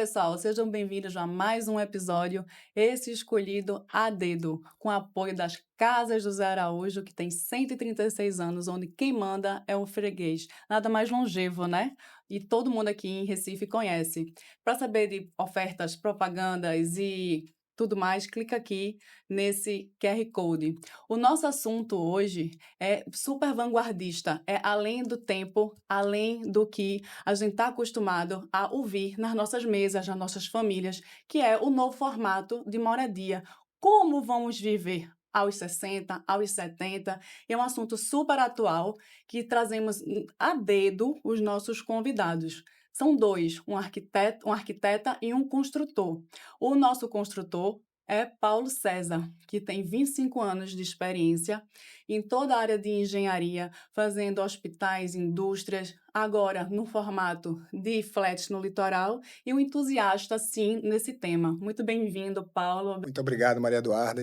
pessoal, sejam bem-vindos a mais um episódio, esse escolhido a dedo, com apoio das Casas do Zé Araújo, que tem 136 anos, onde quem manda é o freguês. Nada mais longevo, né? E todo mundo aqui em Recife conhece. Para saber de ofertas, propagandas e tudo mais, clica aqui nesse QR Code. O nosso assunto hoje é super vanguardista, é além do tempo, além do que a gente está acostumado a ouvir nas nossas mesas, nas nossas famílias, que é o novo formato de moradia. Como vamos viver aos 60, aos 70? É um assunto super atual que trazemos a dedo os nossos convidados. São dois, um arquiteta e um construtor. O nosso construtor é Paulo César, que tem 25 anos de experiência em toda a área de engenharia, fazendo hospitais, indústrias, agora no formato de flats no litoral, e um entusiasta, sim, nesse tema. Muito bem-vindo, Paulo. Muito obrigado, Maria Eduarda.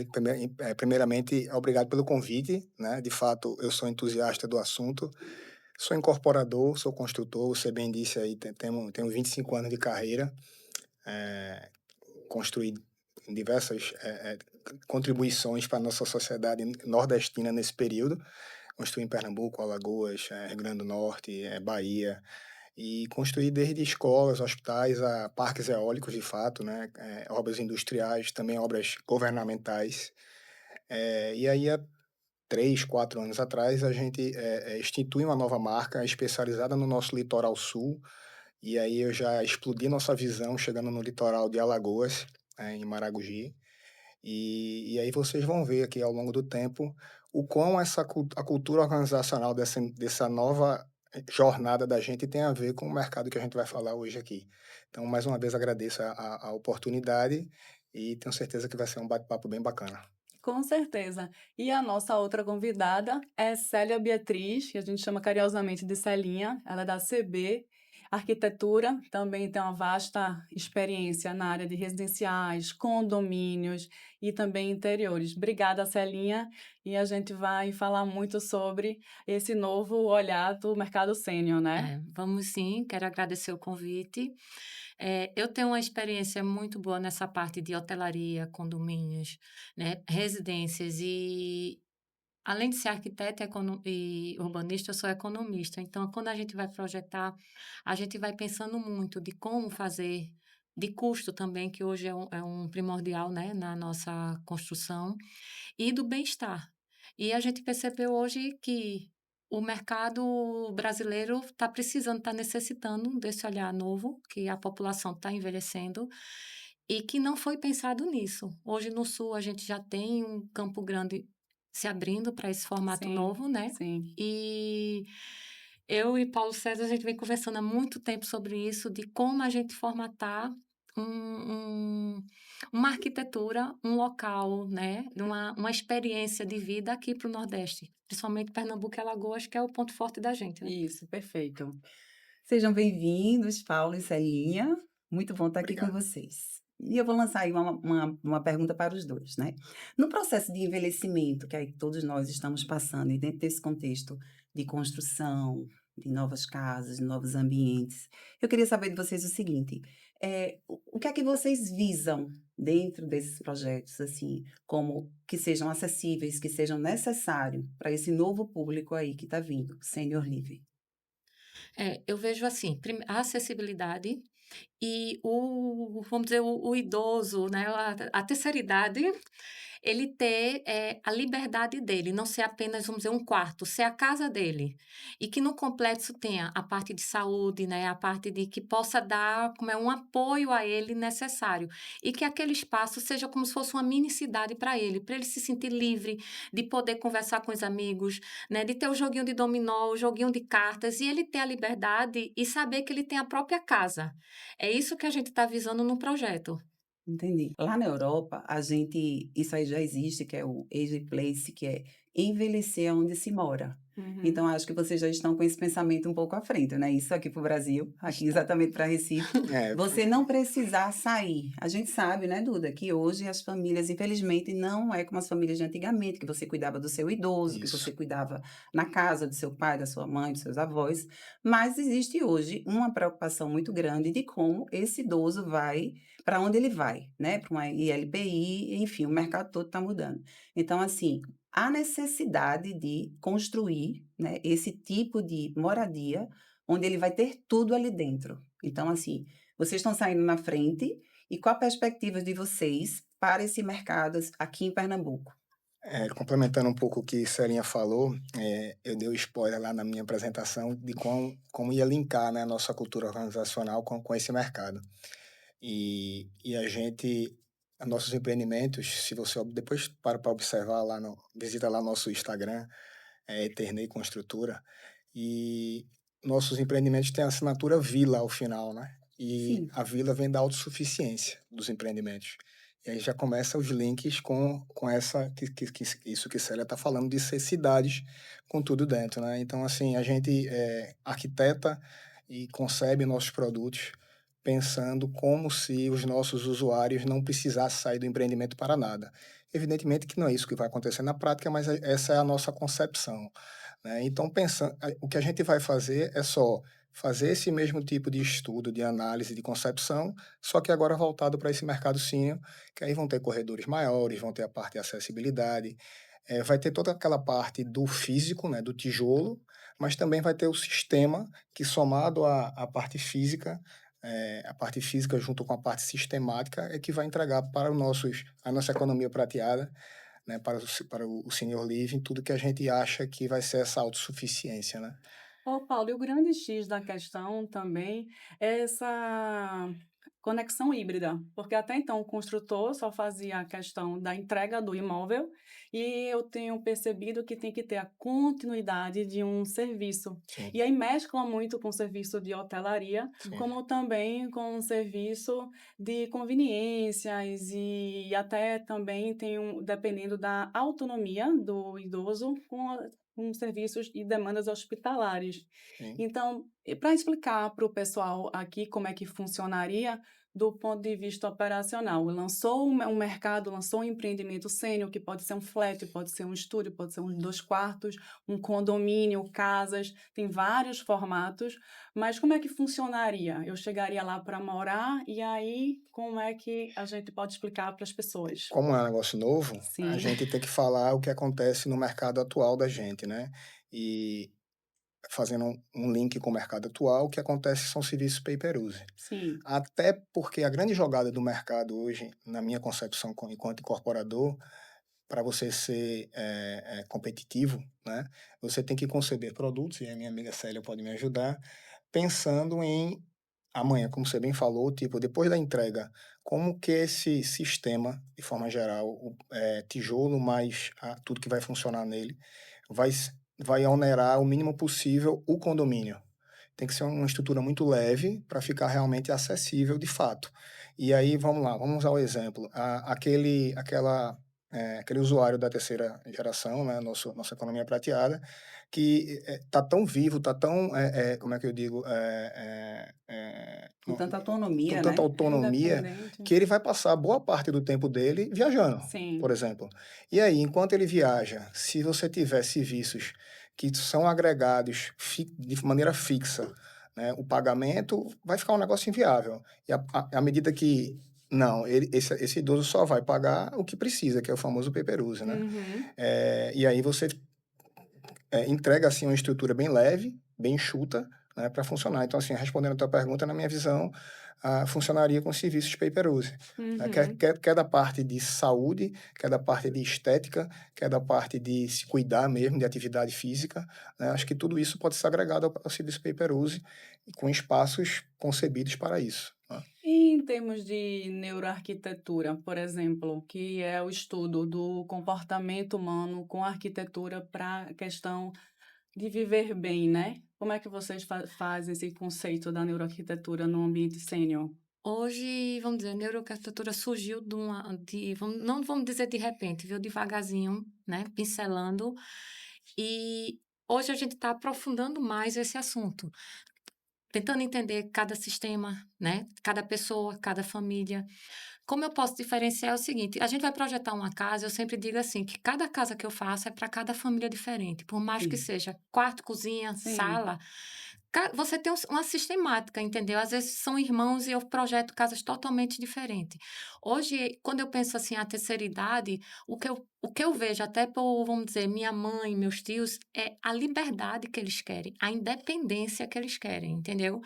Primeiramente, obrigado pelo convite, né? De fato, eu sou entusiasta do assunto, sou incorporador, sou construtor, você bem disse aí, tenho 25 anos de carreira, construí diversas contribuições para a nossa sociedade nordestina nesse período. Construí em Pernambuco, Alagoas, Rio Grande do Norte, Bahia, e construí desde escolas, hospitais, a parques eólicos, de fato, né? Obras industriais, também obras governamentais. E aí, há 3, 4 anos atrás, a gente institui uma nova marca especializada no nosso litoral sul, e aí eu já explodi nossa visão chegando no litoral de Alagoas, em Maragogi, e aí vocês vão ver aqui ao longo do tempo o quão a cultura organizacional dessa nova jornada da gente tem a ver com o mercado que a gente vai falar hoje aqui. Então, mais uma vez, agradeço a oportunidade e tenho certeza que vai ser um bate-papo bem bacana. Com certeza. E a nossa outra convidada é Célia Beatriz, que a gente chama carinhosamente de Celinha. Ela é da CB Arquitetura, também tem uma vasta experiência na área de residenciais, condomínios e também interiores. Obrigada, Celinha. E a gente vai falar muito sobre esse novo olhar do mercado sênior, né? Vamos sim, quero agradecer o convite. Eu tenho uma experiência muito boa nessa parte de hotelaria, condomínios, né, residências e além de ser arquiteta e urbanista, eu sou economista. Então, quando a gente vai projetar, a gente vai pensando muito de como fazer, de custo também, que hoje é um primordial, né, na nossa construção, e do bem-estar. E a gente percebeu hoje que o mercado brasileiro está precisando, está necessitando desse olhar novo, que a população está envelhecendo e que não foi pensado nisso. Hoje no Sul a gente já tem um Campo Grande se abrindo para esse formato Sim, novo, né? sim. E eu e Paulo César, a gente vem conversando há muito tempo sobre isso, de como a gente formatar uma arquitetura, um local, né? Uma experiência de vida aqui para o Nordeste, principalmente Pernambuco e Alagoas, que é o ponto forte da gente, né? Isso, perfeito. Sejam bem-vindos, Paulo e Celinha. Muito bom estar aqui com Obrigado. vocês. E eu vou lançar aí uma pergunta para os dois, né? No processo de envelhecimento que aí todos nós estamos passando, e dentro desse contexto de construção, de novas casas, de novos ambientes, eu queria saber de vocês o seguinte: o que é que vocês visam dentro desses projetos, assim, como que sejam acessíveis, que sejam necessários para esse novo público aí que está vindo, Senior Living? Eu vejo assim, a acessibilidade e vamos dizer, o idoso, né, a terceira idade, ele ter, a liberdade dele, não ser apenas, vamos dizer, um quarto, ser a casa dele. E que no complexo tenha a parte de saúde, né, a parte de que possa dar como é um apoio a ele necessário. E que aquele espaço seja como se fosse uma mini cidade para ele se sentir livre de poder conversar com os amigos, né, de ter o joguinho de dominó, o joguinho de cartas, e ele ter a liberdade e saber que ele tem a própria casa. É isso que a gente está visando no projeto. Entendi. Lá na Europa, isso aí já existe, que é o Age Place, que é envelhecer onde se mora. Uhum. Então, acho que vocês já estão com esse pensamento um pouco à frente, né? Isso aqui para o Brasil, aqui Está. exatamente para Recife, É, você não precisar sair. A gente sabe, né, Duda, que hoje as famílias, infelizmente, não é como as famílias de antigamente, que você cuidava do seu idoso, que isso. você cuidava na casa do seu pai, da sua mãe, dos seus avós. Mas existe hoje uma preocupação muito grande de como esse idoso vai para onde ele vai, né? Para uma ILPI, enfim, o mercado todo está mudando. Então, assim, há necessidade de construir, né, esse tipo de moradia onde ele vai ter tudo ali dentro. Então, assim, vocês estão saindo na frente e qual a perspectiva de vocês para esse mercado aqui em Pernambuco? Complementando um pouco o que Celinha falou, eu dei o spoiler lá na minha apresentação de como ia linkar, né, a nossa cultura organizacional com esse mercado. E a gente, nossos empreendimentos, se você depois para observar lá, visita lá nosso Instagram, Eternei Construtora, e nossos empreendimentos têm a assinatura Vila ao final, né? E Sim, a Vila vem da autossuficiência dos empreendimentos. E aí já começa os links com essa isso que Célia está falando de ser cidades com tudo dentro, né? Então, assim, a gente arquiteta e concebe nossos produtos pensando como se os nossos usuários não precisassem sair do empreendimento para nada. Evidentemente que não é isso que vai acontecer na prática, mas essa é a nossa concepção, né? Então, o que a gente vai fazer é só fazer esse mesmo tipo de estudo, de análise, de concepção, só que agora voltado para esse mercado senior, que aí vão ter corredores maiores, vão ter a parte de acessibilidade, vai ter toda aquela parte do físico, né, do tijolo, mas também vai ter o sistema que, somado à parte física, a parte física junto com a parte sistemática, é que vai entregar para a nossa economia prateada, né, para o senior living, tudo que a gente acha que vai ser essa autossuficiência, né? Ô, Paulo, e o grande X da questão também é essa conexão híbrida, porque até então o construtor só fazia a questão da entrega do imóvel e eu tenho percebido que tem que ter a continuidade de um serviço. Sim, E aí mescla muito com o serviço de hotelaria, sim, como também com o serviço de conveniências e até também tem dependendo da autonomia do idoso com serviços e demandas hospitalares. sim. Então, para explicar para o pessoal aqui como é que funcionaria do ponto de vista operacional, lançou um mercado, lançou um empreendimento sênior, que pode ser um flat, pode ser um estúdio, pode ser uns 2 quartos, um condomínio, casas, tem vários formatos, mas como é que funcionaria? Eu chegaria lá para morar e aí como é que a gente pode explicar para as pessoas? Como é um negócio novo, a Sim, gente tem que falar o que acontece no mercado atual da gente, né? E fazendo um link com o mercado atual, o que acontece são serviços pay per use. sim, Até porque a grande jogada do mercado hoje, na minha concepção enquanto incorporador, para você ser competitivo, né, você tem que conceber produtos, e a minha amiga Célia pode me ajudar, pensando em amanhã, como você bem falou, tipo, depois da entrega, como que esse sistema, de forma geral, tijolo mais tudo que vai funcionar nele, vai, vai onerar o mínimo possível o condomínio. Tem que ser uma estrutura muito leve para ficar realmente acessível de fato. E aí, vamos lá, vamos usar o exemplo. Aquele usuário da terceira geração, né, nossa economia prateada, que está tão vivo, está tão, como é que eu digo, com tanta com autonomia, tanta né? é autonomia, independente. que ele vai passar boa parte do tempo dele viajando, por Sim. exemplo. E aí, enquanto ele viaja, se você tiver serviços que são agregados de maneira fixa, né, o pagamento vai ficar um negócio inviável. E à medida que não, esse idoso só vai pagar o que precisa, que é o famoso pay-per-use, né? Uhum. E aí você entrega assim uma estrutura bem leve, bem enxuta, né, para funcionar. Então, assim, respondendo a tua pergunta, na minha visão, funcionaria com serviços pay-per-use. Né? Uhum. Quer da parte de saúde, quer da parte de estética, quer da parte de se cuidar mesmo, de atividade física. Né? Acho que tudo isso pode ser agregado ao serviço pay-per-use com espaços concebidos para isso. Né? E em termos de neuroarquitetura, por exemplo, que é o estudo do comportamento humano com arquitetura para a questão de viver bem, né? Como é que vocês fazem esse conceito da neuroarquitetura no ambiente sênior? Hoje, vamos dizer, a neuroarquitetura surgiu não vamos dizer de repente, veio devagarzinho, né, pincelando, e hoje a gente está aprofundando mais esse assunto, tentando entender cada sistema, né, cada pessoa, cada família. Como eu posso diferenciar é o seguinte, a gente vai projetar uma casa, eu sempre digo assim, que cada casa que eu faço é para cada família diferente, por mais que Isso. seja quarto, cozinha, Sim, sala, você tem uma sistemática, entendeu? Às vezes são irmãos e eu projeto casas totalmente diferentes. Hoje, quando eu penso assim, a terceira idade, o que eu vejo, até por, vamos dizer, minha mãe, meus tios, é a liberdade que eles querem, a independência que eles querem, entendeu?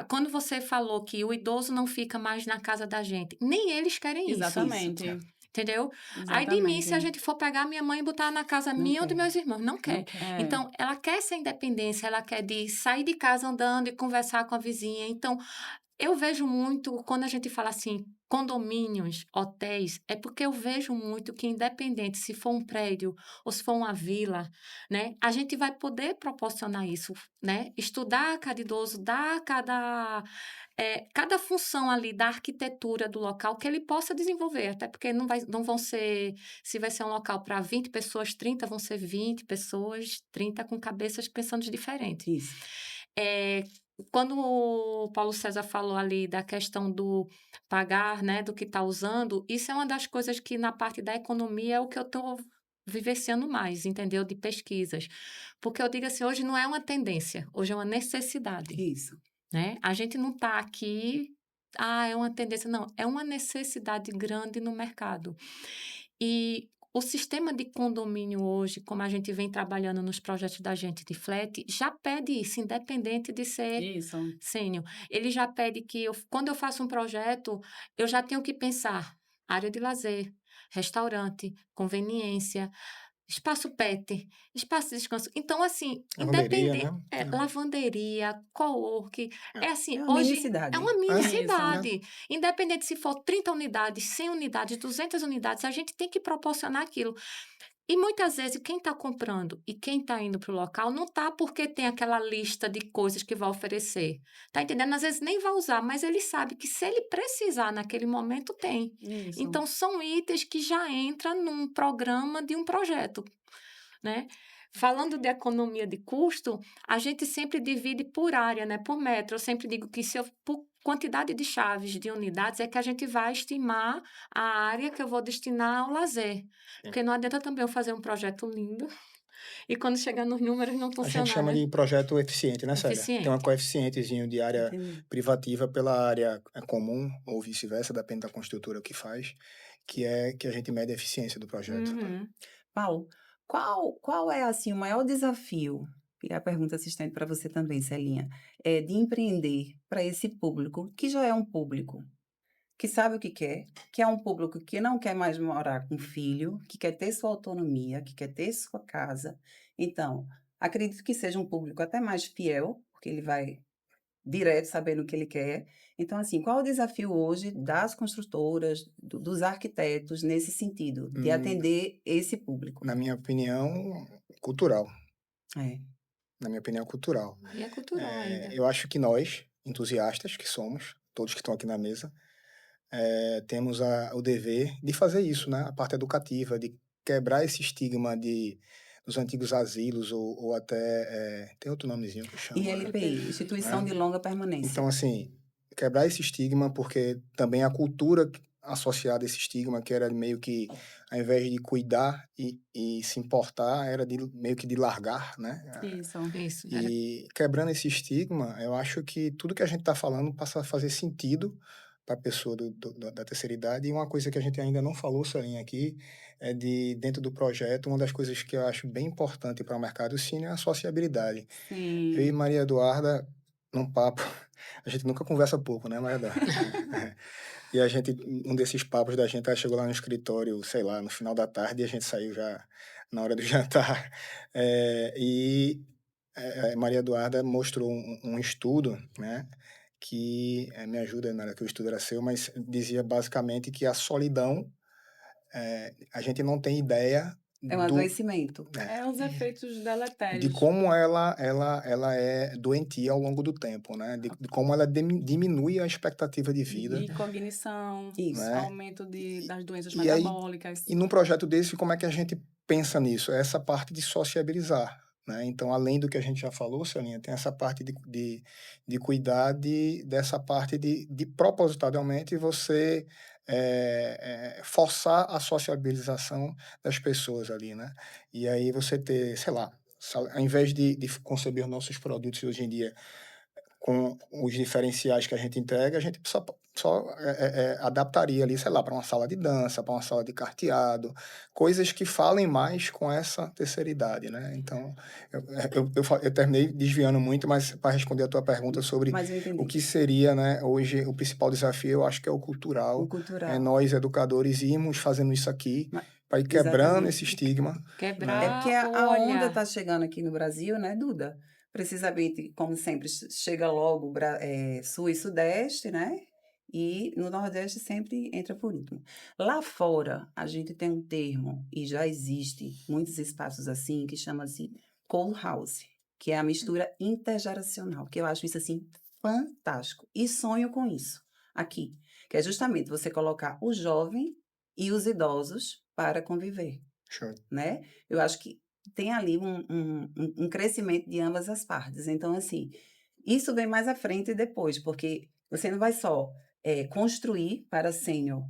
Quando você falou que o idoso não fica mais na casa da gente, nem eles querem isso. Isso. exatamente, Entendeu? Aí de mim, se a exatamente. gente for pegar minha mãe e botar na casa Não minha ou dos quer. meus irmãos, não Não quer. quer. É, Então, ela quer essa independência, ela quer de sair de casa andando e conversar com a vizinha. Então, eu vejo muito, quando a gente fala assim, condomínios, hotéis, é porque eu vejo muito que, independente se for um prédio ou se for uma vila, né, a gente vai poder proporcionar isso, né? Estudar cada idoso, dar cada função ali da arquitetura do local que ele possa desenvolver, até porque não vão ser, se vai ser um local para 20 pessoas, 30 vão ser 20 pessoas, 30 com cabeças pensando diferente. Isso. É, quando o Paulo César falou ali da questão do pagar, né, do que está usando, isso é uma das coisas que na parte da economia é o que eu estou vivenciando mais, entendeu? De pesquisas. Porque eu digo assim, hoje não é uma tendência, hoje é uma necessidade, Isso. né? A gente não está aqui, é uma tendência, não, é uma necessidade grande no mercado. E o sistema de condomínio hoje, como a gente vem trabalhando nos projetos da gente de flat, já pede isso, independente de ser isso. sênior. Ele já pede que, quando eu faço um projeto, eu já tenho que pensar área de lazer, restaurante, conveniência, espaço pet, espaço de descanso. Então, assim, Lavanderia, né? lavanderia, co-work, é assim, É uma mini hoje é cidade. uma mini Isso. cidade. Independente se for 30 unidades, 100 unidades, 200 unidades, a gente tem que proporcionar aquilo. E muitas vezes quem está comprando e quem está indo para o local não está porque tem aquela lista de coisas que vai oferecer. Tá entendendo? Às vezes nem vai usar, mas ele sabe que se ele precisar naquele momento, tem. Isso. Então, são itens que já entram num programa de um projeto, né? Falando de economia de custo, a gente sempre divide por área, né? Por metro. Eu sempre digo que se eu, por quantidade de chaves de unidades é que a gente vai estimar a área que eu vou destinar ao lazer. Sim. Porque não adianta também eu fazer um projeto lindo e quando chegar nos números não A gente funcionar, chama né? de projeto eficiente, né, Célia? Tem um Eficiente. coeficientezinho de área Entendi. privativa pela área comum, ou vice-versa, depende da construtora que faz, que é que a gente mede a eficiência do projeto. Uhum. Paulo, qual é, assim, o maior desafio, e a pergunta se estende para você também, Celinha, de empreender para esse público, que já é um público que sabe o que é um público que não quer mais morar com filho, que quer ter sua autonomia, que quer ter sua casa. Então, acredito que seja um público até mais fiel, porque ele vai direto sabendo o que ele quer. Então, assim, qual é o desafio hoje das construtoras, dos arquitetos, nesse sentido, de Hum, atender esse público? Na minha opinião, cultural. É. Na minha opinião, cultural. E é cultural ainda. Eu acho que nós, entusiastas que somos, todos que estão aqui na mesa, temos o dever de fazer isso, né? A parte educativa, de quebrar esse estigma dos antigos asilos, ou até, tem outro nomezinho que eu chamo, ILPI, Instituição né? de Longa Então, Permanência. assim, quebrar esse estigma, porque também a cultura associada a esse estigma, que era meio que, ao invés de cuidar e se importar, era meio que de largar, né? Isso. Isso. E quebrando esse estigma, eu acho que tudo que a gente está falando passa a fazer sentido para a pessoa da terceira idade. E uma coisa que a gente ainda não falou, Celinha, aqui, é dentro do projeto, uma das coisas que eu acho bem importante para o mercado cine é a sociabilidade. Eu e Sim. Maria Eduarda, num papo, a gente nunca conversa pouco, né, Maria Eduarda? E a gente, um desses papos da gente, ela chegou lá no escritório, sei lá, no final da tarde, e a gente saiu já na hora do jantar. Maria Eduarda mostrou um estudo, né, que me ajuda, não era que o estudo era seu, mas dizia basicamente que a solidão, a gente não tem ideia É um adoecimento. É os efeitos de deletérios. como ela é doentia ao longo do tempo, né? De como ela diminui a expectativa de vida, De cognição, Isso. né? aumento das doenças E aí, metabólicas. e num projeto desse, como é que a gente pensa nisso? É essa parte de sociabilizar, né? Então, além do que a gente já falou, Celinha, tem essa parte de cuidar dessa parte de propositadamente você forçar a sociabilização das pessoas ali, né? E aí você ter, sei lá, ao invés de conceber nossos produtos hoje em dia com os diferenciais que a gente entrega, a gente só adaptaria ali, sei lá, para uma sala de dança, para uma sala de carteado, coisas que falem mais com essa terceira idade, né? Então, eu terminei desviando muito, mas para responder a tua pergunta sobre Mas eu o entendi. que seria, né, hoje o principal desafio, eu acho que é o O cultural, cultural. nós educadores irmos fazendo isso aqui, Ma- para ir quebrando Exatamente. esse estigma, né? É Quebrar porque o a onda olhar. está chegando aqui no Brasil, né, Duda? Precisamente, como sempre, chega logo Sul e Sudeste, né? E no Nordeste sempre entra por último. Lá fora, a gente tem um termo, e já existe muitos espaços assim, que chama-se co-house, que é a mistura intergeracional, que eu acho isso assim fantástico. E sonho com isso aqui, que é justamente você colocar o jovem e os idosos para conviver, Show. né? Eu acho que tem ali um crescimento de ambas as partes. Então, assim, isso vem mais à frente e depois, porque você não vai só construir para sênior,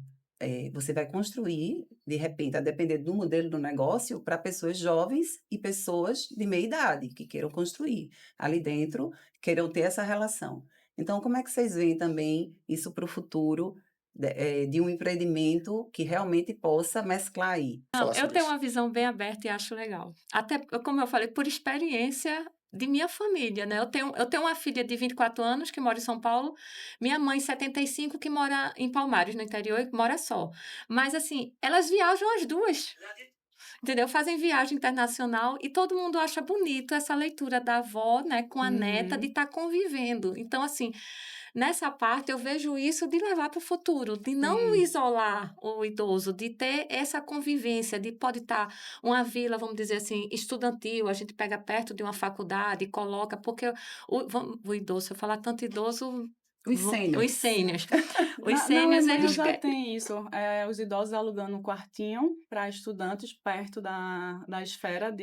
você vai construir, de repente, a depender do modelo do negócio, para pessoas jovens e pessoas de meia idade que queiram construir ali dentro, queiram ter essa relação. Então, como é que vocês veem também isso para o futuro de um empreendimento que realmente possa mesclar aí? Não, Falar eu sobre tenho isso. uma visão bem aberta e acho legal. Até, como eu falei, por experiência de minha família, né? Eu tenho uma filha de 24 anos que mora em São Paulo, minha mãe, 75, que mora em Palmares, no interior, e mora só. Mas, assim, elas viajam as duas, entendeu? Fazem viagem internacional e todo mundo acha bonito essa leitura da avó, né, com a neta, de Uhum. estar convivendo. Então, assim, nessa parte eu vejo isso de levar para o futuro, de não Sim. isolar o idoso, de ter essa convivência, de pode estar uma vila, vamos dizer assim, estudantil, a gente pega perto de uma faculdade e coloca, porque o idoso, se eu falar tanto idoso, Os os sêniores. sêniors, os Na sêniors, Alemanha eles já querem... tem isso, os idosos alugando um quartinho para estudantes perto da esfera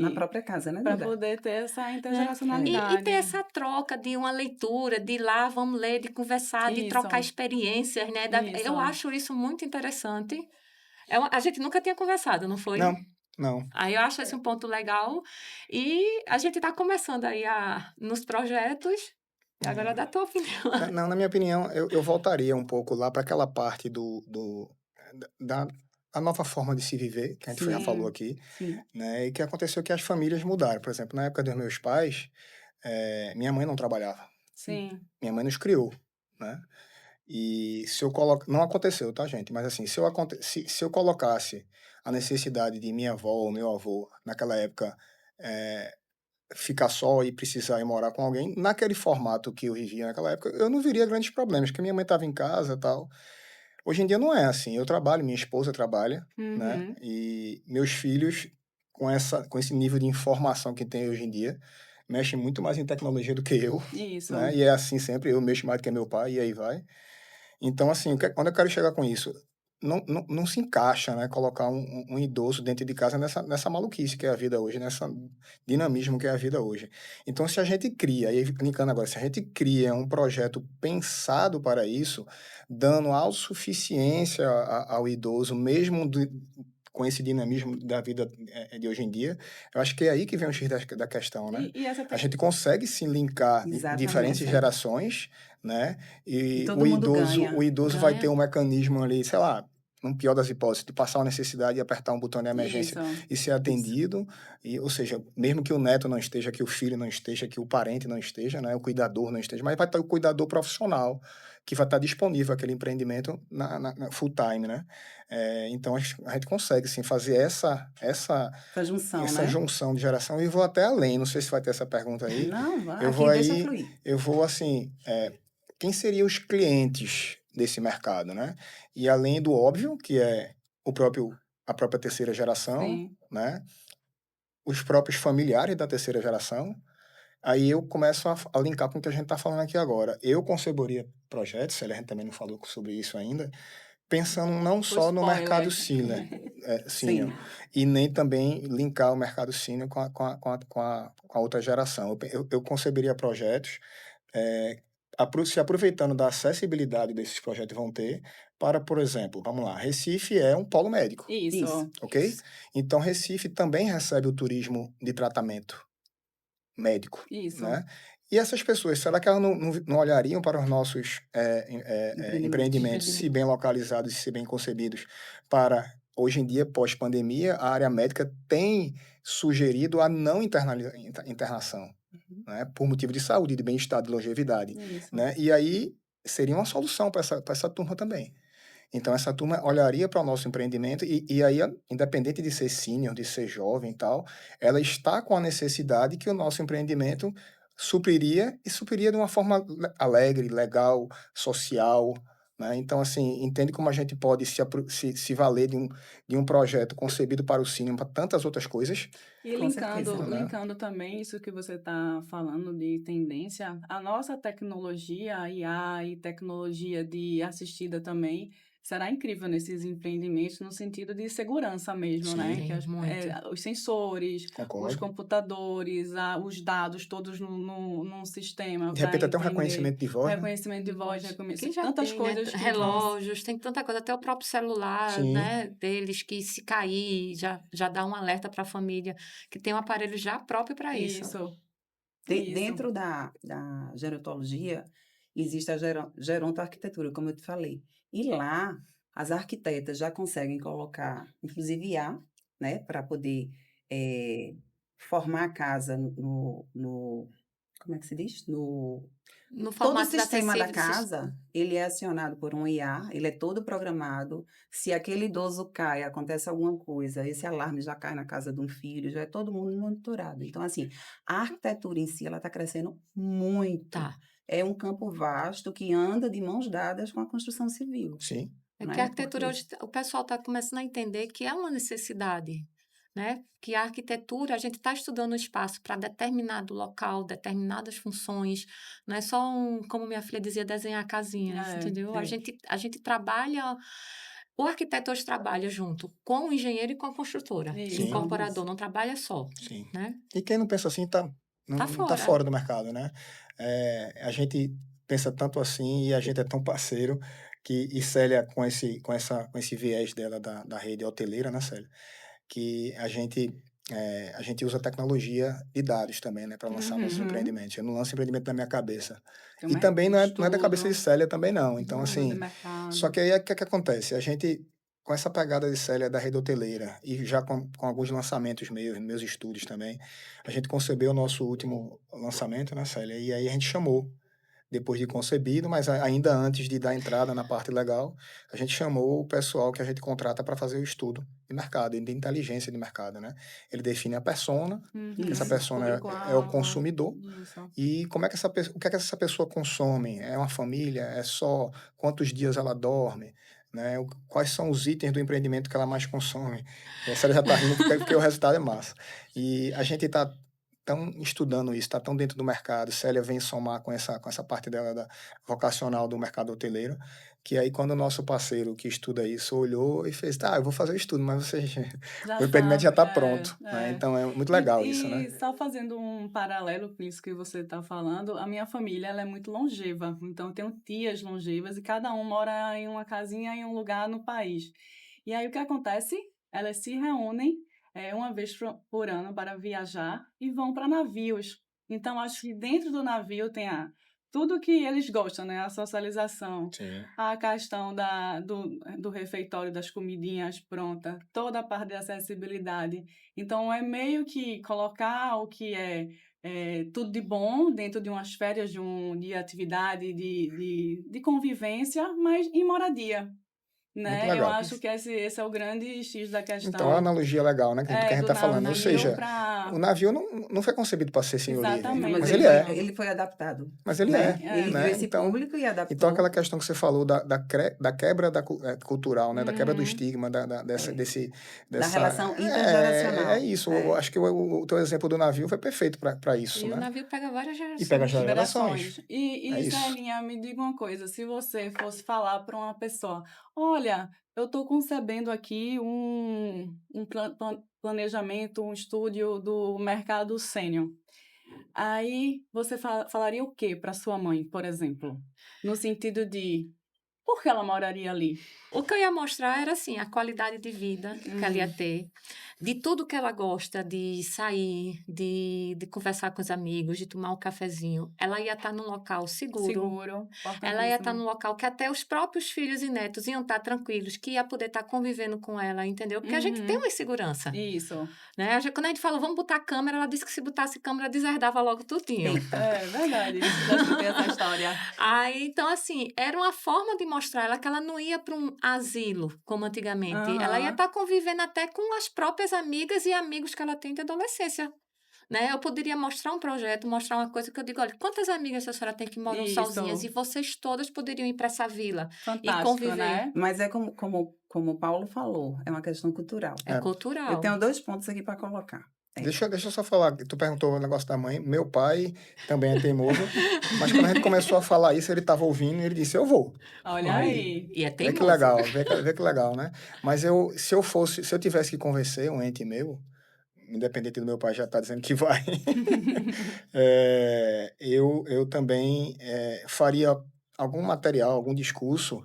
Na própria casa, né, para Duda? poder ter essa Né? E intergeracionalidade. ter essa troca de uma leitura, de ir lá, vamos ler, de conversar, de trocar Isso, experiências, né? Eu isso. acho isso muito interessante. A gente nunca tinha conversado, não foi? Não, não. Aí eu acho esse um ponto legal. E a gente está começando aí nos projetos. E agora dá a tua opinião. Não, na minha opinião, eu voltaria um pouco lá para aquela parte da, da nova forma de se viver, que a gente já falou Sim, aqui, Sim. né? E que aconteceu que as famílias mudaram. Por exemplo, na época dos meus pais, minha mãe não trabalhava. sim. Minha mãe nos criou, né? E se eu não aconteceu, tá, gente? Mas assim, se eu colocasse a necessidade de minha avó ou meu avô, naquela época, eh, ficar só e precisar ir morar com alguém, naquele formato que eu vivia naquela época, eu não viria grandes problemas, porque minha mãe estava em casa e tal. Hoje em dia não é assim. Eu trabalho, minha esposa trabalha, né? Uhum. E meus filhos, com esse nível de informação que tem hoje em dia, mexem muito mais em tecnologia do que eu, Isso. né? E é assim sempre, eu mexo mais do que meu pai, e aí vai. Então, assim, onde eu quero chegar com isso? Não se encaixa, né? Colocar um idoso dentro de casa nessa maluquice que é a vida hoje, nessa dinamismo que é a vida hoje. Então, se a gente cria, e aí brincando agora, se a gente cria um projeto pensado para isso, dando autossuficiência ao idoso, mesmo com esse dinamismo da vida de hoje em dia, eu acho que é aí que vem o X da questão, né? E essa A gente consegue se linkar diferentes Exatamente. gerações, né? E E todo mundo o ganha. idoso vai ter Ganha. um mecanismo ali, sei lá, no pior das hipóteses, de passar uma necessidade e apertar um botão de emergência Isso. e ser atendido, ou seja, mesmo que o neto não esteja, que o filho não esteja, que o parente não esteja, né, o cuidador não esteja, mas vai estar o cuidador profissional que vai estar disponível aquele empreendimento na full time, né? Então a gente consegue sim fazer Essa junção, né? junção de geração e vou até além, não sei se vai ter essa pergunta aí, Não, vai, eu vou aqui deixa aí, fluir. eu vou assim, quem seriam os clientes desse mercado, né? E além do óbvio, que é a própria terceira geração, Sim. né? Os próprios familiares da terceira geração. Aí eu começo a linkar com o que a gente está falando aqui agora. Eu conceberia projetos, a gente também não falou sobre isso ainda, pensando não O só no mercado spoiler. senior, Sim. e nem também linkar o mercado senior com a outra geração. Eu conceberia projetos se aproveitando da acessibilidade desses projetos vão ter para, por exemplo, vamos lá, Recife é um polo médico, Isso. Isso. ok? Isso. Então Recife também recebe o turismo de tratamento médico, Isso. né? E essas pessoas, será que elas não olhariam para os nossos empreendimentos, se bem localizados e se bem concebidos, para, hoje em dia, pós-pandemia, a área médica tem sugerido a não internação, Uhum. né? Por motivo de saúde, de bem-estar, de longevidade, Isso. né? E aí seria uma solução para essa turma também. Então, essa turma olharia para o nosso empreendimento e aí, independente de ser sênior, de ser jovem e tal, ela está com a necessidade que o nosso empreendimento supriria e supriria de uma forma alegre, legal, social, né? Então, assim, entende como a gente pode se valer de um projeto concebido para o sênior, para tantas outras coisas, E Com certeza. né? linkando também isso que você está falando de tendência, a nossa tecnologia, IA e tecnologia de assistida também, será incrível nesses empreendimentos no sentido de segurança mesmo, né? Sim, Que Sim, muito. os sensores, os concordo. computadores, os dados todos num sistema De para repente, até um entender reconhecimento de o voz, né? reconhecimento de voz, Que já tantas tem, né? coisas que vão. Relógios, tem tanta coisa, até o próprio celular, Sim, né, deles, que se cair, já dá um alerta para a família, que tem um aparelho já próprio para isso. Isso, isso. Dentro da gerontologia, existe a gerontoarquitetura, como eu te falei. E lá, as arquitetas já conseguem colocar, inclusive IA, né, para poder formar a casa como é que se diz? No Todo o formato da sistema da acessível, casa, ele é acionado por um IA, ele é todo programado. Se aquele idoso cai, acontece alguma coisa, esse alarme já cai na casa de um filho, já é todo mundo monitorado. Então, assim, a arquitetura em si, ela está crescendo muito. tá. É um campo vasto que anda de mãos dadas com a construção civil, sim, É não que a é? arquitetura Porque hoje, o pessoal está começando a entender que é uma necessidade, né? Que a arquitetura, a gente está estudando o espaço para determinado local, determinadas funções, não é só como minha filha dizia, desenhar casinhas, É, entendeu? é, A gente trabalha, o arquiteto hoje trabalha junto com o engenheiro e com a construtora, isso. sim, incorporador, isso. não trabalha só, sim. né? E quem não pensa assim Tá não tá fora. fora do mercado, né? A gente pensa tanto assim e a gente é tão parceiro e Célia, com esse viés dela da rede hoteleira, né, Célia? Que a gente usa tecnologia de dados também, né, para lançar nossos Uhum. empreendimentos. Eu não lanço empreendimento da minha cabeça. Tem E também um não é da cabeça de estudo, Célia também, não. Então, estudo de assim, só mercado. que aí o que acontece? A gente, com essa pegada de Célia da rede hoteleira e já com alguns lançamentos meus estudos também, a gente concebeu o nosso último lançamento, né, Célia? E aí a gente chamou depois de concebido, mas ainda antes de dar entrada na parte legal, a gente chamou o pessoal que a gente contrata para fazer o estudo de mercado, de inteligência de mercado, né? Ele define a persona, que essa Uhum. Isso. persona é o Público-alvo. consumidor, Isso. e como é que o que é que essa pessoa consome? É uma família? É só quantos dias ela dorme? Né? Quais são os itens do empreendimento que ela mais consome? Essa já está rindo porque o resultado é massa. E a gente está tão estudando isso, está tão dentro do mercado. Célia vem somar com essa parte dela vocacional do mercado hoteleiro, que aí quando o nosso parceiro que estuda isso olhou e fez, tá, eu vou fazer o estudo, mas você, Já o empreendimento já sabe, está pronto, né? é. Então é muito legal isso, né? E só fazendo um paralelo com isso que você está falando, a minha família ela é muito longeva, então eu tenho tias longevas e cada um mora em uma casinha em um lugar no país. E aí o que acontece? Elas se reúnem uma vez por ano para viajar e vão para navios. Então acho que dentro do navio tem tudo que eles gostam, né? A socialização, Sim. a questão do refeitório, das comidinhas prontas, toda a parte de acessibilidade. Então, é meio que colocar o que é tudo de bom dentro de umas férias, de atividade, de convivência, mas em moradia, Muito né? Eu legal. acho que esse é o grande X da Então, é uma questão analogia legal, né? Do que a gente do está falando. Ou navio seja, para o navio não foi concebido para ser senhorio, Exatamente. mas Mas ele ele, é, ele foi adaptado, mas ele né? é, Ele viu né? esse público e Então adaptou. aquela questão que você falou da quebra cultural, né? Da quebra do Uhum. estigma, É, da dessa... relação É intergeracional. isso. Eu acho que o teu exemplo do navio foi perfeito para isso, E o né? navio pega várias E pega as gerações. gerações. Gerações. É E isso. Celinha, me diga uma coisa, se você fosse falar para uma pessoa, olha, eu estou concebendo aqui um planejamento, um estúdio do mercado sênior. Aí você falaria o quê para sua mãe, por exemplo? No sentido de, por que ela moraria ali? O que eu ia mostrar era, assim, a qualidade de vida que ela ia ter, de tudo que ela gosta, de sair, de conversar com os amigos, de tomar um cafezinho. Ela ia estar num local seguro, Seguro, ela ia estar importantíssimo. num local que até os próprios filhos e netos iam estar tranquilos, que ia poder estar convivendo com ela, entendeu? Porque a gente tem Uhum. uma insegurança, Isso. né? Quando a gente fala, vamos botar câmera, ela disse que se botasse câmera, deserdava logo tudinho. Eita. É verdade, já escutei essa história. Aí, então, assim, era uma forma de mostrar ela que ela não ia para um asilo, como antigamente. Ela ia Aham. estar convivendo até com as próprias amigas e amigos que ela tem de adolescência. Né? Eu poderia mostrar um projeto, mostrar uma coisa que eu digo, olha, quantas amigas a senhora tem que moram sozinhas? E Isso. vocês todas poderiam ir para essa vila e Fantástico, conviver. né? Mas é como o Paulo falou, é uma questão cultural. É É. Eu cultural. tenho 2 pontos aqui para colocar. Deixa eu só falar, tu perguntou o negócio da mãe, meu pai também é teimoso, mas quando a gente começou a falar isso, ele estava ouvindo e ele disse, eu vou. Olha Olha, aí. e é Vê que teimoso. legal, vê que legal, né? Mas se eu tivesse que convencer um ente meu, independente do meu pai já estar dizendo que vai, eu também faria algum material, algum discurso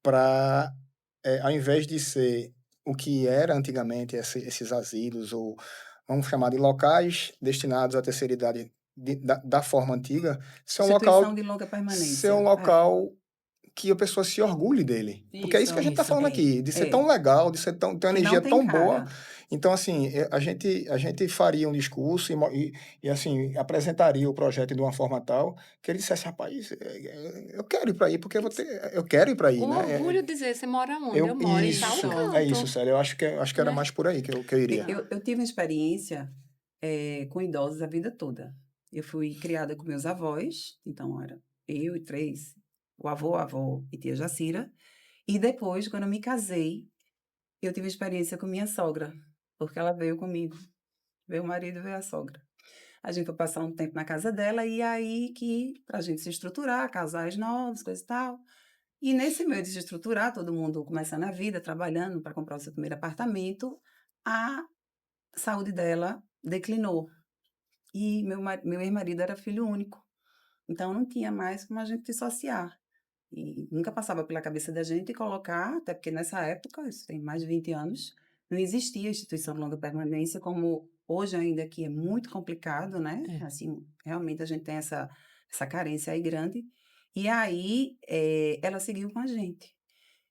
para, ao invés de ser o que era antigamente esses asilos, ou vamos chamar de locais destinados à terceira idade da forma antiga, Instituição de longa ser permanência. um local que a pessoa se orgulhe dele. Porque é isso que a Isso. gente está Isso. falando aqui, de ser tão É. legal, de ter uma Que não energia tem tão boa. cara. Então, assim, a gente faria um discurso e, assim, apresentaria o projeto de uma forma tal que ele dissesse, rapaz, eu quero ir para aí, porque eu quero ir para aí, O né? orgulho de dizer, você mora onde? Eu moro em tal Isso. É isso, canto. Célia. Eu acho que era Né? mais por aí que eu iria. Eu tive uma experiência com idosos a vida toda. Eu fui criada com meus avós, então era eu e 3, o avô, a avó e tia Jacira. E depois, quando eu me casei, eu tive experiência com minha sogra, porque ela veio comigo. Veio o marido e veio a sogra. A gente foi passar um tempo na casa dela e aí que, pra gente se estruturar, casais novos, coisa e tal. E nesse meio de se estruturar, todo mundo começando a vida, trabalhando para comprar o seu primeiro apartamento, a saúde dela declinou. E meu ex-marido era filho único. Então não tinha mais como a gente dissociar. E nunca passava pela cabeça da gente colocar, até porque nessa época, isso tem mais de 20 anos, não existia instituição de longa permanência como hoje ainda que é muito complicado, né? É. Assim, realmente a gente tem essa carência aí grande. E aí ela seguiu com a gente.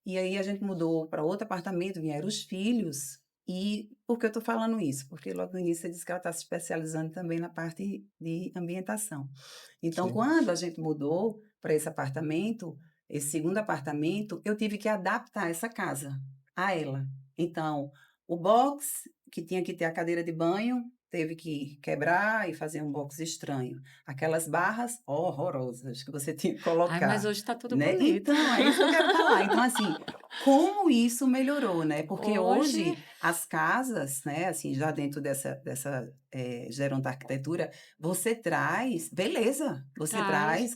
E aí a gente mudou para outro apartamento, vieram os filhos. E por que eu estou falando isso? Porque logo no início você disse que ela está se especializando também na parte de ambientação. Então, Sim. quando a gente mudou para esse apartamento, esse segundo apartamento, eu tive que adaptar essa casa a ela. Então, o box, que tinha que ter a cadeira de banho, teve que quebrar e fazer um box estranho. Aquelas barras horrorosas que você tinha que Ai, mas colocar, hoje tá tudo né? bonito. Então, é isso que eu quero falar. Então, assim, como isso melhorou, né? Porque Hoje, hoje as casas, né, assim, já dentro dessa geronta arquitetura, você traz, beleza, você traz. traz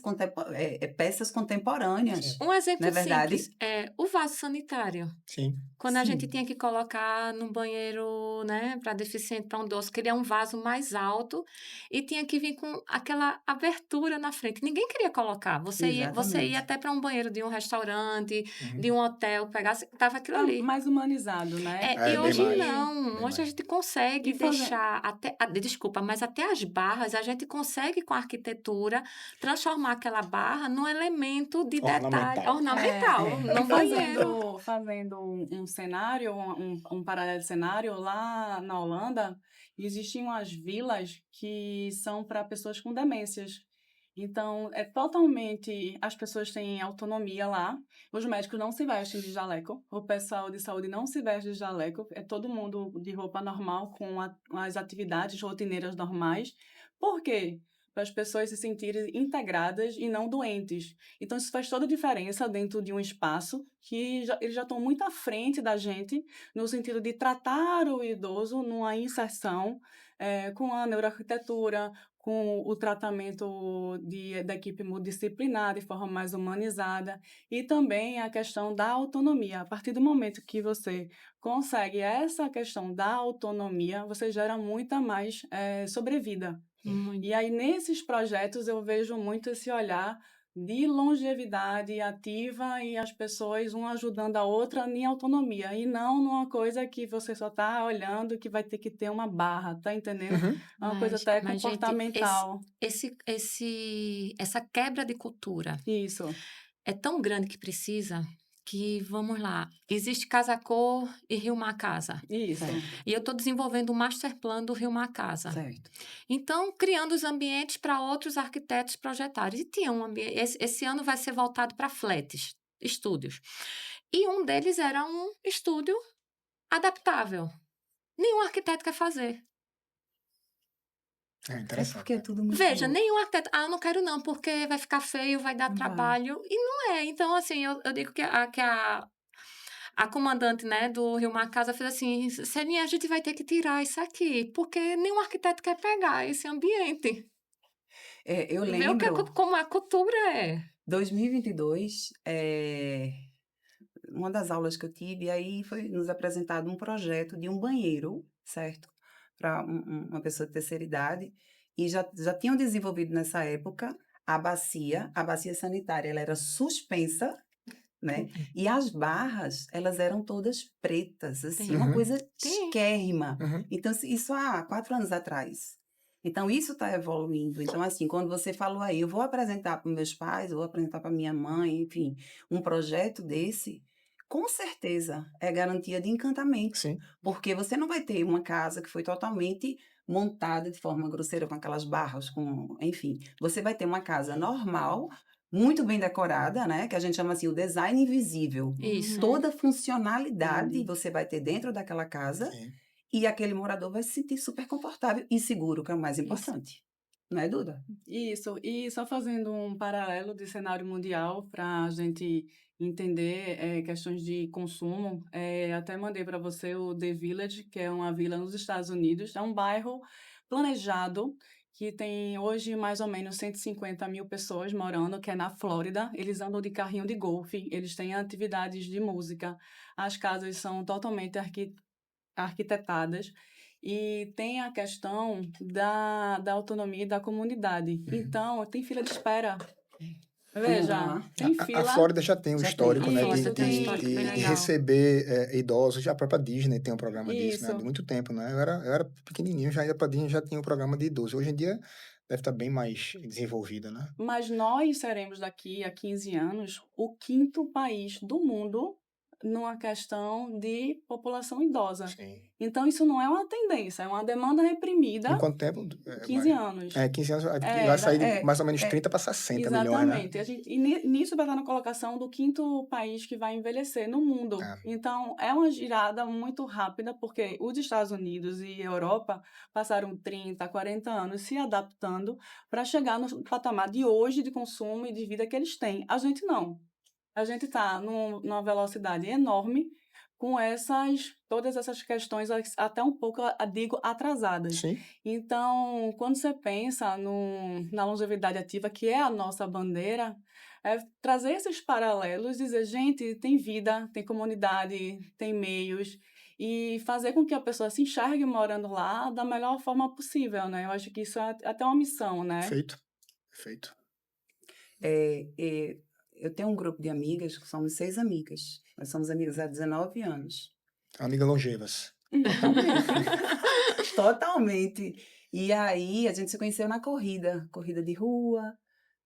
peças contemporâneas, Sim. Um não é exemplo verdade? simples é o vaso sanitário. Sim. Quando a gente Sim, tinha que colocar no banheiro, né, para deficiente, para um idoso, queria um vaso mais alto e tinha que vir com aquela abertura na frente. Ninguém queria colocar. Você ia exatamente. até para um banheiro de um restaurante, de Uhum. um hotel, pegasse, tava aquilo Tá ali. mais humanizado, né? E Bem hoje mais. não. Bem Hoje a mais. gente consegue E fazer. deixar até, desculpa, mas até as barras a gente consegue com a arquitetura transformar aquela barra num elemento de detalhe Ornamental. ornamental, E no banheiro. fazendo um cenário, um paralelo cenário, lá na Holanda, existiam as vilas que são para pessoas com demências. Então, totalmente, as pessoas têm autonomia lá, os médicos não se vestem de jaleco, o pessoal de saúde não se veste de jaleco, é todo mundo de roupa normal, com as atividades rotineiras normais. Por quê? Para as pessoas se sentirem integradas e não doentes. Então, isso faz toda a diferença dentro de um espaço que eles já estão muito à frente da gente, no sentido de tratar o idoso numa inserção, com a neuroarquitetura, com o tratamento da equipe multidisciplinar de forma mais humanizada e também a questão da autonomia. A partir do momento que você consegue essa questão da autonomia, você gera muita mais sobrevida. Muito. E aí, nesses projetos, eu vejo muito esse olhar de longevidade ativa e as pessoas uma ajudando a outra em autonomia, e não numa coisa que você só está olhando que vai ter que ter uma barra, tá entendendo? Uhum. É uma coisa até Mas, gente, comportamental. essa quebra de cultura Isso, é tão grande que, vamos lá, existe Casa Cor e Rio Mar Casa. isso. Certo, E eu estou desenvolvendo o master plan do Rio Mar Casa. certo. Então, criando os ambientes para outros arquitetos projetarem. E tinha um ambiente, esse ano vai ser voltado para flats, estúdios. E um deles era um estúdio adaptável. Nenhum arquiteto quer fazer. É É interessante. porque é tudo muito Veja, novo. nenhum arquiteto. Ah, eu não quero não, porque vai ficar feio, vai dar Não vai. trabalho. E não é. Então, assim, eu digo que a comandante, né, do Rio Mar Casa fez assim: Celinha, a gente vai ter que tirar isso aqui, porque nenhum arquiteto quer pegar esse ambiente. Eu Vê o que lembro, como a cultura é. 2022, uma das aulas que eu tive, aí foi nos apresentado um projeto de um banheiro, certo? Para uma pessoa de terceira idade. E já tinham desenvolvido nessa época a bacia sanitária, ela era suspensa, né? E as barras, elas eram todas pretas, assim, uma Uhum. coisa Tem. chiquérrima. Uhum. Então, isso há 4 anos atrás. Então, isso está evoluindo. Então, assim, quando você falou aí, eu vou apresentar para meus pais, eu vou apresentar para minha mãe, enfim, um projeto desse, com certeza é garantia de encantamento. Sim. Porque você não vai ter uma casa que foi totalmente montada de forma grosseira, com aquelas barras, enfim. Você vai ter uma casa normal, muito bem decorada, né? Que a gente chama assim, o design invisível. Isso. Toda funcionalidade Sim. você vai ter dentro daquela casa Sim. e aquele morador vai se sentir super confortável e seguro, que é o mais importante. Não é, Duda? Isso, e só fazendo um paralelo de cenário mundial para a gente entender questões de consumo, até mandei para você o The Village, que é uma vila nos Estados Unidos, é um bairro planejado que tem hoje mais ou menos 150 mil pessoas morando, que é na Flórida. Eles andam de carrinho de golfe, eles têm atividades de música, as casas são totalmente arquitetadas e tem a questão da autonomia da comunidade. Então, tem fila de espera. Veja, Aham. tem A fila. Flórida já tem um Já tem. histórico, A né, Flórida Isso, tem um tem histórico bem bem de legal. receber idosos. Já a própria Disney tem um programa disso, né, de Isso. muito tempo, né? Eu era pequenininho, já ia para Disney, já tinha um programa de idosos. Hoje em dia deve estar bem mais desenvolvida, né? Mas nós seremos daqui a 15 anos o quinto país do mundo numa questão de população idosa. Sim. Então, isso não é uma tendência, é uma demanda reprimida. Em quanto tempo? 15 anos. 15 anos, É, vai sair de é, mais ou menos é, 30 para 60 milhões, né? Exatamente. Nisso vai estar na colocação do quinto país que vai envelhecer no mundo. É. Então, é uma girada muito rápida, porque os Estados Unidos e a Europa passaram 30, 40 anos se adaptando para chegar no patamar de hoje de consumo e de vida que eles têm. A gente não. A gente está numa velocidade enorme com todas essas questões até um pouco, digo, atrasadas. Sim. Então, quando você pensa na longevidade ativa, que é a nossa bandeira, é trazer esses paralelos, dizer, gente, tem vida, tem comunidade, tem meios, e fazer com que a pessoa se enxergue morando lá da melhor forma possível, né? Eu acho que isso é até uma missão, né? Perfeito. Perfeito. Eu tenho um grupo de amigas, que somos 6 amigas. Nós somos amigas há 19 anos. Amiga longevas. Totalmente. E aí, a gente se conheceu na corrida de rua.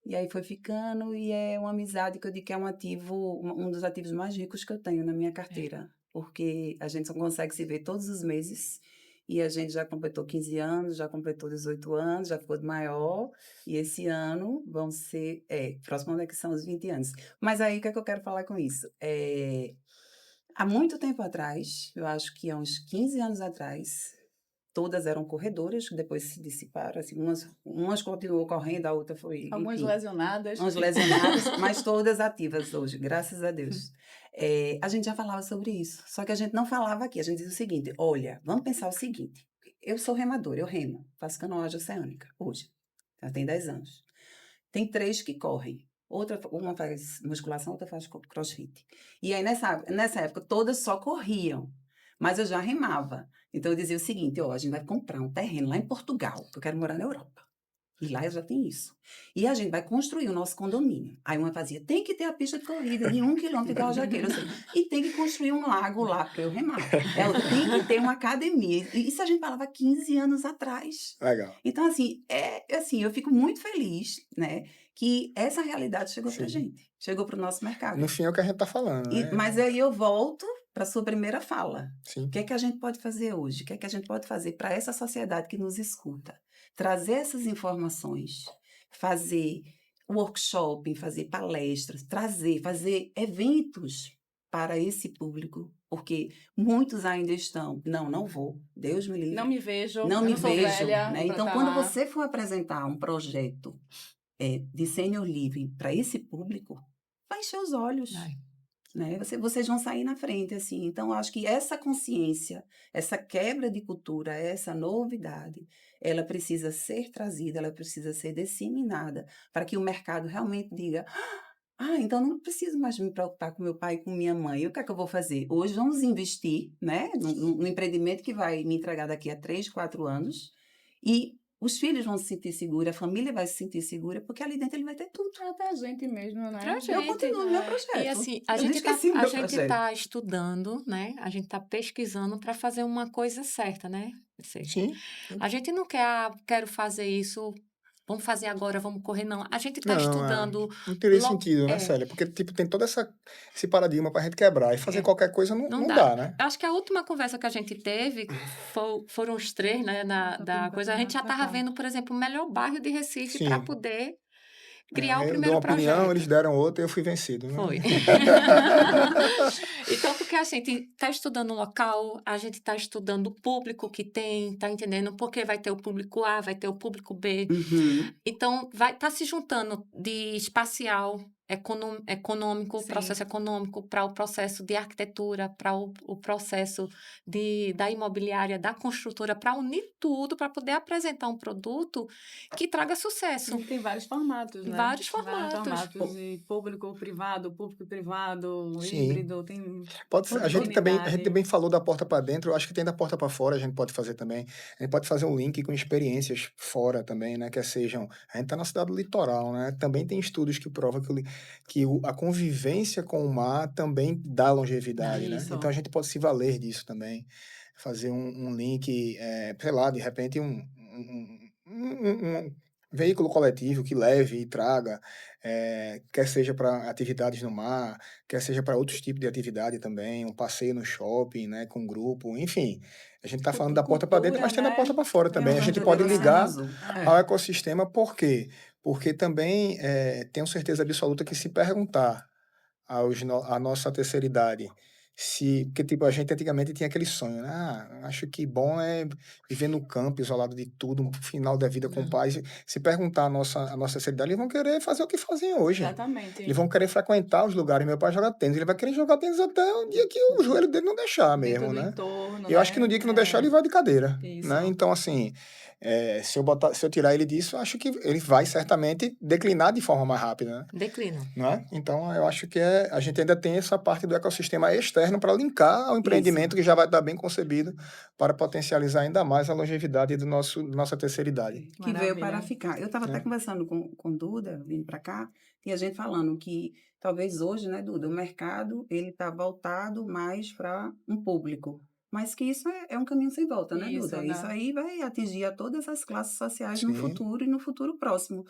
E aí foi ficando, e é uma amizade que eu digo que é um dos ativos mais ricos que eu tenho na minha carteira. Porque a gente só consegue se ver todos os meses. e a gente já completou 15 anos, já completou 18 anos, já ficou maior, e esse ano vão ser, próximo ano é que são os 20 anos. Mas aí, o que é que eu quero falar com isso? Há muito tempo atrás, eu acho que há uns 15 anos atrás, todas eram corredoras, que depois se dissiparam, assim, umas continuou correndo, a outra foi, Algumas enfim, lesionadas. umas lesionadas, mas todas ativas hoje, graças a Deus. A gente já falava sobre isso, só que a gente não falava aqui, a gente dizia o seguinte, olha, vamos pensar o seguinte, eu sou remadora, eu remo, faço canoagem oceânica, hoje, já tem 10 anos. Tem 3 que correm, uma faz musculação, outra faz crossfit. E aí, nessa época, todas só corriam, mas eu já remava. Então, eu dizia o seguinte, ó, a gente vai comprar um terreno lá em Portugal, porque eu quero morar na Europa. E lá já tem isso. E a gente vai construir o nosso condomínio. Aí uma fazia, tem que ter a pista de corrida de 1 quilômetro igual a Jaqueira. E tem que construir um lago lá para eu remar. A outra, tem que ter uma academia. E isso a gente falava 15 anos atrás. Legal. Então, assim, eu fico muito feliz, né, que essa realidade chegou para a Sim. gente. Chegou para o nosso mercado. No fim é o que a gente está falando, né? Mas aí eu volto para a sua primeira fala. Sim. O que é que a gente pode fazer hoje? O que é que a gente pode fazer para essa sociedade que nos escuta? Trazer essas informações, fazer workshop, fazer palestras, fazer eventos para esse público, porque muitos ainda estão, não vou, Deus me livre. Não me vejo, Não eu me não sou vejo, velha né? pra Então, tá quando lá. você for apresentar um projeto de senior living para esse público, vai encher os olhos. Vai. Né? Vocês vão sair na frente, assim. Então, eu acho que essa consciência, essa quebra de cultura, essa novidade, ela precisa ser trazida, ela precisa ser disseminada para que o mercado realmente diga: então não preciso mais me preocupar com meu pai e com minha mãe. O que é que eu vou fazer? Hoje vamos investir, né, no empreendimento que vai me entregar daqui a 3, 4 anos e os filhos vão se sentir seguros, a família vai se sentir segura, porque ali dentro ele vai ter tudo. Até a gente mesmo, né? Pra Eu gente, continuo no meu projeto. E assim, a Eu nem gente esqueci o meu projeto. tá estudando, né? A gente tá pesquisando para fazer uma coisa certa, né? Assim, Sim. a gente não quer, quero fazer isso, vamos fazer agora, vamos correr, não. A gente tá Não, estudando. não teria lo- sentido, né, é, Célia? Porque, tipo, tem todo esse paradigma pra gente quebrar e fazer É. qualquer coisa Não não dá. dá, né? Eu acho que a última conversa que a gente teve foram os 3, né, da coisa. A gente já estava vendo, por exemplo, o melhor bairro de Recife para Sim. poder criar o Eu dou primeiro uma opinião, projeto. eles deram outra e eu fui vencido, né? Foi. Então, porque a gente está estudando o local, a gente está estudando o público que tem, tá entendendo? Porque vai ter o público A, vai ter o público B. Uhum. Então, vai estar se juntando de espacial, econômico, Sim. processo econômico, para o processo de arquitetura, para o processo da imobiliária, da construtora, para unir tudo, para poder apresentar um produto que traga sucesso. E tem vários formatos, né? Vários formatos. E público privado, Sim. híbrido, tem Pode ser, a gente oportunidade. também falou da porta para dentro, eu acho que tem da porta para fora, a gente pode fazer também. A gente pode fazer um link com experiências fora também, né? Que sejam. A gente está na cidade do litoral, né? Também tem estudos que provam a convivência com o mar também dá longevidade, né? Isso. Então a gente pode se valer disso também. Fazer um link, sei lá, de repente um veículo coletivo que leve e traga, quer seja para atividades no mar, quer seja para outros tipos de atividade também, um passeio no shopping, né, com um grupo, enfim. A gente está falando da porta para dentro, mas tem da Cultura, porta para fora também. A gente pode Oceano ligar Azul. ao ecossistema, por quê? Porque também tenho certeza absoluta que se perguntar à nossa terceira idade, porque tipo, a gente antigamente tinha aquele sonho, né? Acho que bom é viver no campo, isolado de tudo, no final da vida com Não. paz. Se perguntar à nossa terceira idade, eles vão querer fazer o que fazem hoje. Exatamente. Eles vão querer frequentar os lugares. Meu pai joga tênis, ele vai querer jogar tênis até o dia que o joelho dele não deixar Dentro mesmo, do né? entorno, E eu acho que no dia que não deixar, ele vai de cadeira, Isso. né? Então, assim, se eu tirar ele disso, eu acho que ele vai certamente declinar de forma mais rápida, né? Declínio. Não é? Então, eu acho que a gente ainda tem essa parte do ecossistema externo para linkar ao empreendimento que já vai estar bem concebido para potencializar ainda mais a longevidade nossa terceira idade. Que veio para Maravilha. ficar. Eu estava até conversando com Duda, vindo para cá, e a gente falando que talvez hoje, né, Duda, o mercado ele está voltado mais para um público, mas que isso é um caminho sem volta, né, Isso, Duda? né? Isso aí vai atingir a todas as classes sociais Sim. no futuro e no futuro próximo.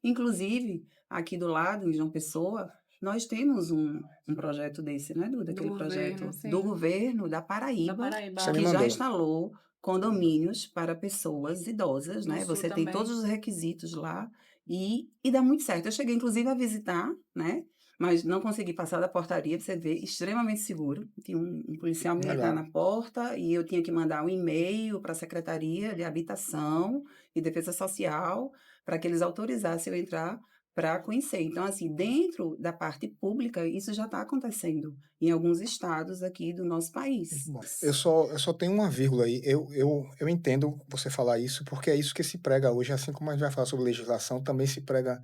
Inclusive, aqui do lado, em João Pessoa, nós temos um projeto desse, né, Duda? Do Aquele governo, projeto sim. do governo da Paraíba, Da Paraíba. Você me que já mandou. instalou condomínios para pessoas idosas, No né? sul Você tem também. todos os requisitos lá e dá muito certo. Eu cheguei, inclusive, a visitar, né? Mas não consegui passar da portaria, pra você ver, extremamente seguro. Tinha um policial militar Legal. na porta e eu tinha que mandar um e-mail para a Secretaria de Habitação e Defesa Social para que eles autorizassem eu entrar para conhecer. Então, assim, dentro da parte pública, isso já está acontecendo em alguns estados aqui do nosso país. Bom, eu só tenho uma vírgula aí. Eu entendo você falar isso, porque é isso que se prega hoje, assim como a gente vai falar sobre legislação, também se prega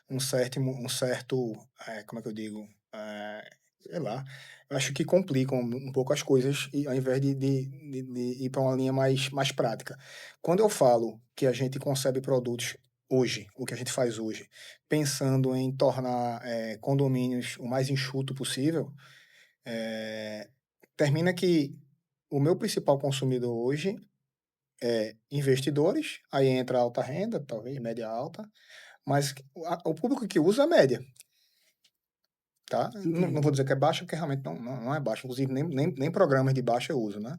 um certo, como é que eu digo? Sei lá. Eu acho que complicam um pouco as coisas, e ao invés de ir para uma linha mais prática. Quando eu falo que a gente concebe produtos hoje, o que a gente faz hoje, pensando em tornar condomínios o mais enxuto possível, eh, termina que o meu principal consumidor hoje é investidores, aí entra alta renda, talvez média alta, mas o público que usa é média, tá? Não vou Entendo. dizer que é baixa, porque realmente não é baixa, inclusive nem programas de baixa eu uso, né?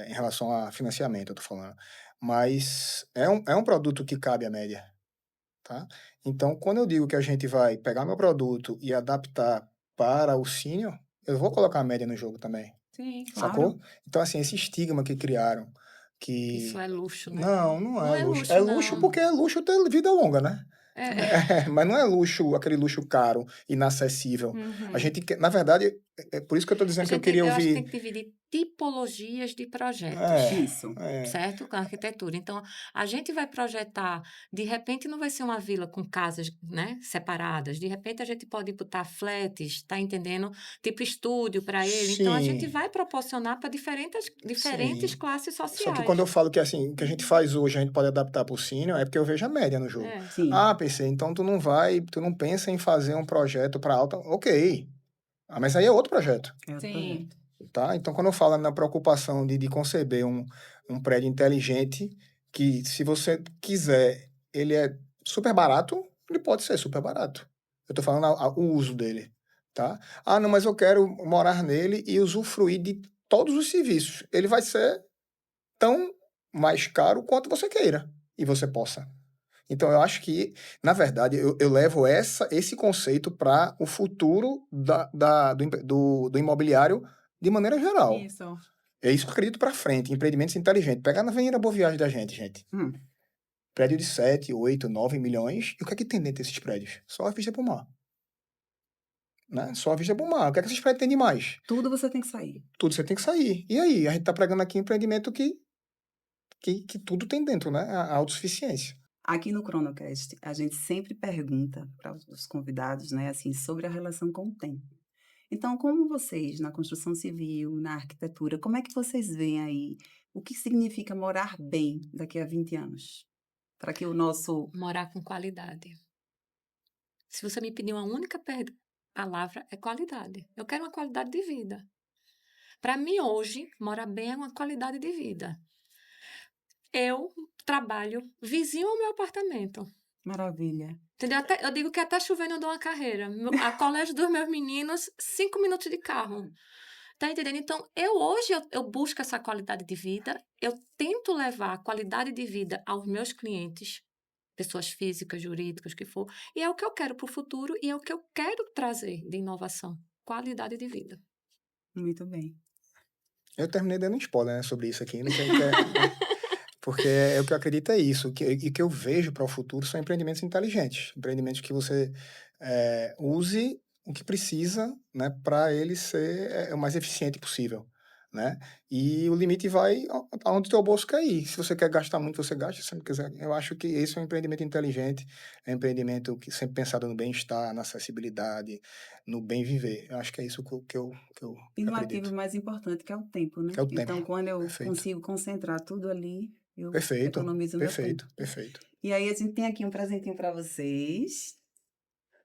Em relação a financiamento, eu tô falando. Mas é um produto que cabe à média, tá? Então, quando eu digo que a gente vai pegar meu produto e adaptar para o senior, eu vou colocar a média no jogo também. Sim. Sacou? Claro. Então, assim, esse estigma que criaram, Que isso que é luxo, né? não Não é é luxo. É luxo, luxo não. porque é luxo ter vida longa, né? É. Mas não é luxo, aquele luxo caro, inacessível. A Uhum. gente quer, na verdade, é por isso que eu tô A dizendo que eu gente, queria eu acho que tem ouvir. que dividir tipologias de projetos. É, Isso. é, Certo? Com a arquitetura. Então, a gente vai projetar, de repente não vai ser uma vila com casas, né, separadas. De repente a gente pode botar flats, tá entendendo? Tipo estúdio para ele. Então, a gente sim, vai proporcionar para diferentes sim. classes Só que quando eu sociais. falo que assim, o que a gente faz hoje, a gente pode adaptar para o senior, é porque eu vejo a média no jogo. É. Sim. Ah, PC, então tu não pensa em fazer um projeto para alta. Ok. Ah, mas aí é outro projeto. É outro Sim. projeto. Tá? Então, quando eu falo na preocupação de conceber um prédio inteligente, que se você quiser, ele é super barato, ele pode ser super barato. Eu estou falando o uso dele, tá? Ah, não, mas eu quero morar nele e usufruir de todos os serviços. Ele vai ser tão mais caro quanto você queira e você possa. Então, eu acho que, na verdade, eu levo esse conceito para o futuro do imobiliário de maneira geral. Isso. É isso que eu acredito para frente, empreendimentos inteligentes. Pegar na Avenida Boa Viagem da gente. Hum. Prédio de 7, 8, 9 milhões. E o que é que tem dentro desses prédios? Só a vista para o mar. Né? Só a vista para o mar. O que é que esses prédios têm de mais? Tudo você tem que sair. Tudo você tem que sair. E aí? A gente está pregando aqui empreendimento que tudo tem dentro, né? A autossuficiência. Aqui no Cronocast, a gente sempre pergunta para os convidados, né, assim, sobre a relação com o tempo. Então, como vocês, na construção civil, na arquitetura, como é que vocês veem aí o que significa morar bem daqui a 20 anos? Para que o nosso... Morar com qualidade. Se você me pedir uma única palavra, é qualidade. Eu quero uma qualidade de vida. Para mim, hoje, morar bem é uma qualidade de vida. Eu trabalho vizinho ao meu apartamento. Maravilha. Entendeu? Eu digo que até chovendo eu dou uma carreira. A colégio dos meus meninos, 5 minutos de carro. Tá entendendo? Então, eu busco essa qualidade de vida, eu tento levar a qualidade de vida aos meus clientes, pessoas físicas, jurídicas, o que for, e é o que eu quero para o futuro e é o que eu quero trazer de inovação. Qualidade de vida. Muito bem. Eu terminei dando spoiler, né, sobre isso aqui. Não quer, né? Porque o que eu acredito é isso. E que eu vejo para o futuro são empreendimentos inteligentes. Empreendimentos que você use o que precisa, né, para ele ser o mais eficiente possível. Né? E o limite vai aonde o teu bolso quer ir. Se você quer gastar muito, você gasta. Se você não quiser, eu acho que esse é um empreendimento inteligente, é um empreendimento que sempre pensado no bem-estar, na acessibilidade, no bem viver. Eu acho que é isso que eu E no ativo acredito. mais importante, que é o tempo, né? Que é o tempo. Então, quando eu Perfeito. consigo concentrar tudo ali, eu Perfeito. economizo meu tempo. Perfeito. E aí, a gente tem aqui um presentinho para vocês.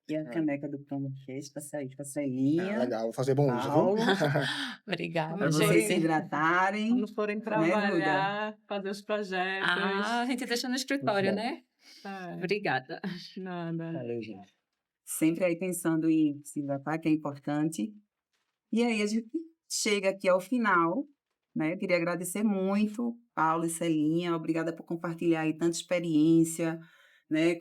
E a caneca do Cronocast, para sair com a Celinha, Legal, vou fazer bom uso, viu? Paulo, Obrigada, para Quando vocês se gente. forem, hidratarem, quando forem né, Ruda? trabalhar, fazer os projetos. A gente deixa no escritório, bom. né? É, Obrigada. nada. Valeu, gente. Sempre aí pensando em se hidratar, que é importante. E aí, a gente chega aqui ao final né? Queria agradecer muito, Paulo e Celinha, obrigada por compartilhar aí tanta experiência, né?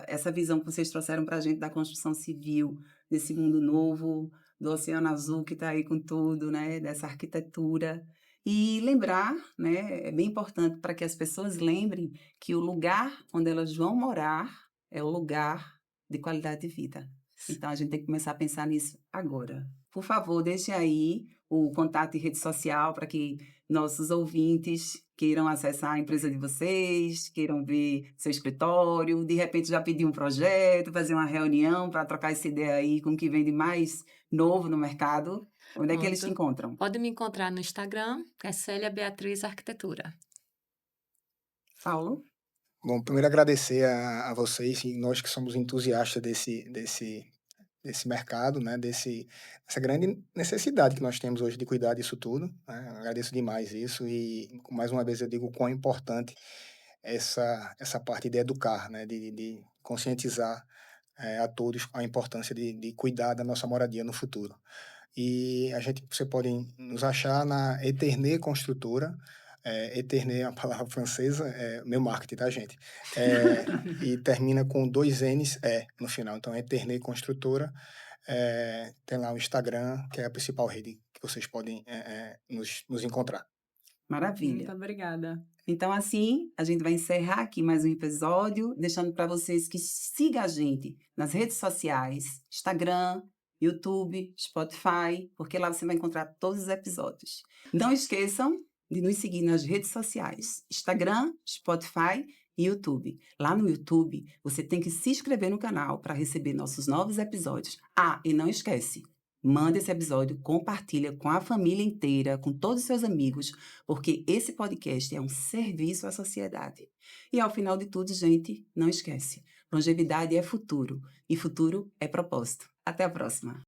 Essa visão que vocês trouxeram para a gente da construção civil, desse mundo novo, do Oceano Azul que está aí com tudo, né? Dessa arquitetura. E lembrar, né? É bem importante para que as pessoas lembrem que o lugar onde elas vão morar é o lugar de qualidade de vida. Então, a gente tem que começar a pensar nisso agora. Por favor, deixe aí o contato e rede social para que nossos ouvintes queiram acessar a empresa de vocês, queiram ver seu escritório, de repente já pedir um projeto, fazer uma reunião para trocar essa ideia aí com o que vem de mais novo no mercado. Onde é que eles te Pronto. encontram? Pode me encontrar no Instagram, que é Célia Beatriz Arquitetura. Paulo? Bom, primeiro agradecer a vocês e nós que somos entusiastas desse mercado, né, dessa grande necessidade que nós temos hoje de cuidar disso tudo, né? Agradeço demais isso e, mais uma vez, eu digo o quão importante essa parte de educar, né, de conscientizar a todos a importância de cuidar da nossa moradia no futuro. E você pode nos achar na Eternê Construtora. Eternê é uma palavra francesa, é meu marketing, tá, gente? E termina com 2 N's no final. Então, Eternê Construtora. Tem lá o Instagram, que é a principal rede que vocês podem nos encontrar. Maravilha. Muito obrigada. Então, assim, a gente vai encerrar aqui mais um episódio, deixando para vocês que sigam a gente nas redes sociais, Instagram, YouTube, Spotify, porque lá você vai encontrar todos os episódios. Não esqueçam de nos seguir nas redes sociais, Instagram, Spotify e YouTube. Lá no YouTube, você tem que se inscrever no canal para receber nossos novos episódios. Ah, e não esquece, manda esse episódio, compartilha com a família inteira, com todos os seus amigos, porque esse podcast é um serviço à sociedade. E ao final de tudo, gente, não esquece, longevidade é futuro e futuro é propósito. Até a próxima!